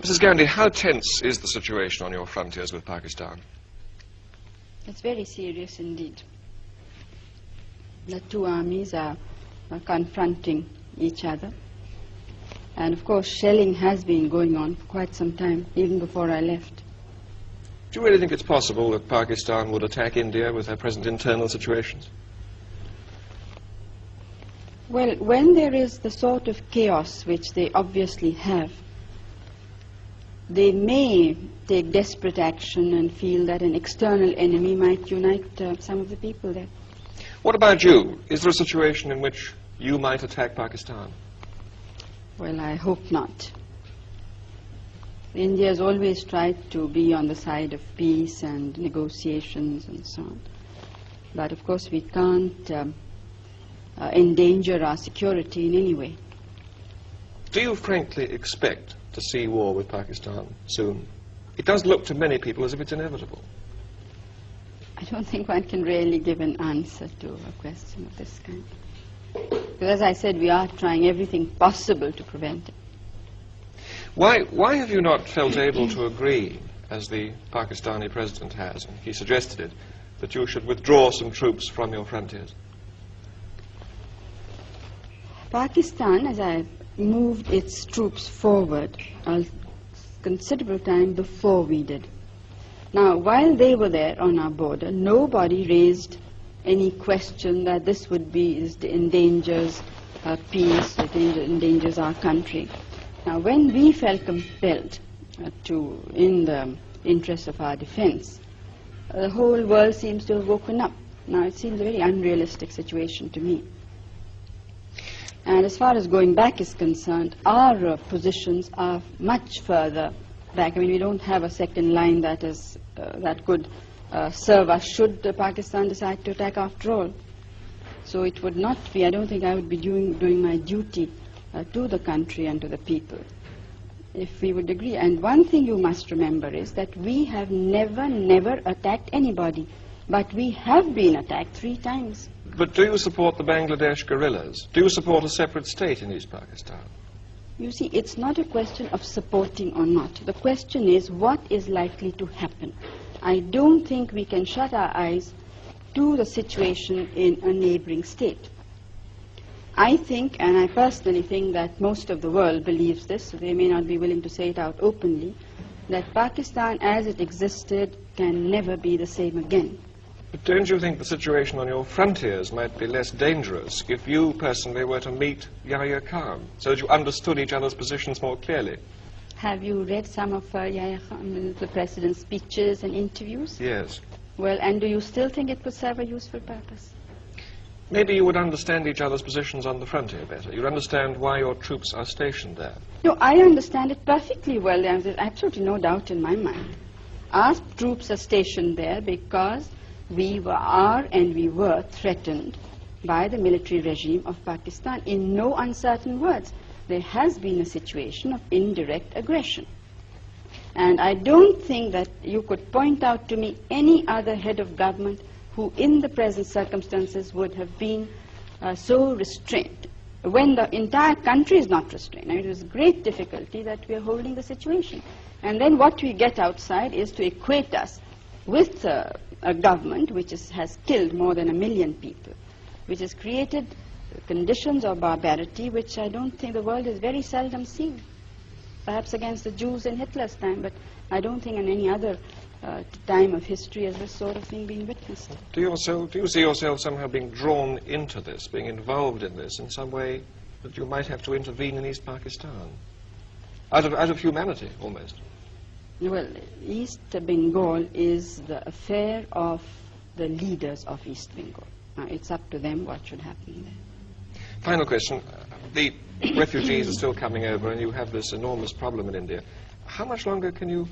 Mrs. Gandhi, how tense is the situation on your frontiers with Pakistan? It's very serious indeed. The two armies are confronting each other. And of course, shelling has been going on for quite some time, even before I left. Do you really think it's possible that Pakistan would attack India with their present internal situations? Well, when there is the sort of chaos which they obviously have, they may take desperate action and feel that an external enemy might unite some of the people there. What about you? Is there a situation in which you might attack Pakistan? Well, I hope not. India has always tried to be on the side of peace and negotiations and so on. But of course we can't endanger our security in any way. Do you frankly expect to see war with Pakistan soon? It does look to many people as if it's inevitable. I don't think one can really give an answer to a question of this kind. Because as I said, we are trying everything possible to prevent it. Why have you not felt able to agree, as the Pakistani president has, and he suggested it, that you should withdraw some troops from your frontiers? Pakistan, as I moved its troops forward a considerable time before we did. Now, while they were there on our border, nobody raised any question that this would be, endangers peace, it endangers our country. Now, when we felt compelled in the interest of our defense, the whole world seems to have woken up. Now, it seems a very unrealistic situation to me. And as far as going back is concerned, our positions are much further back. I mean, we don't have a second line that could serve us should Pakistan decide to attack after all. So it would not be, I don't think I would be doing my duty to the country and to the people if we would agree. And one thing you must remember is that we have never attacked anybody, but we have been attacked 3 times. But do you support the Bangladesh guerrillas? Do you support a separate state in East Pakistan? You see, it's not a question of supporting or not. The question is what is likely to happen. I don't think we can shut our eyes to the situation in a neighboring state. I think, and I personally think that most of the world believes this, so they may not be willing to say it out openly, that Pakistan as it existed can never be the same again. But don't you think the situation on your frontiers might be less dangerous if you personally were to meet Yahya Khan, so that you understood each other's positions more clearly? Have you read some of Yahya Khan, the president's speeches and interviews? Yes. Well, and do you still think it would serve a useful purpose? Maybe you would understand each other's positions on the frontier better. You'd understand why your troops are stationed there. No, I understand it perfectly well. There's absolutely no doubt in my mind. Our troops are stationed there because we were threatened by the military regime of Pakistan. In no uncertain words, there has been a situation of indirect aggression. And I don't think that you could point out to me any other head of government who in the present circumstances would have been so restrained, when the entire country is not restrained. I mean, it is great difficulty that we are holding the situation. And then what we get outside is to equate us with a government which has killed more than 1 million people, which has created conditions of barbarity which I don't think the world has very seldom seen. Perhaps against the Jews in Hitler's time, but I don't think in any other time of history has this sort of thing been witnessed. Do you see yourself somehow being drawn into this, being involved in this in some way that you might have to intervene in East Pakistan? Out of humanity, almost. Well, East Bengal is the affair of the leaders of East Bengal. Now, it's up to them what should happen there. Final question. The refugees are still coming over and you have this enormous problem in India. How much longer can you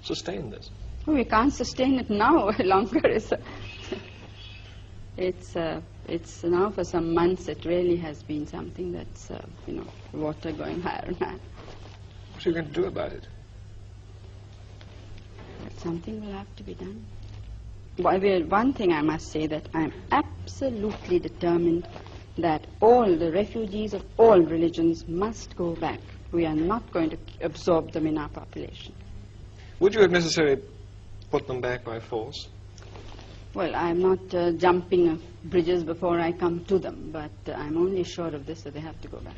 sustain this? Oh, we can't sustain it now longer. It's now for some months it really has been something that's, water going higher and higher. What are you going to do about it? Something will have to be done. Well, one thing I must say, that I'm absolutely determined that all the refugees of all religions must go back We are not going to absorb them in our population. Would you have necessarily put them back by force? Well, I'm not jumping bridges before I come to them, but I'm only sure of this, that they have to go back.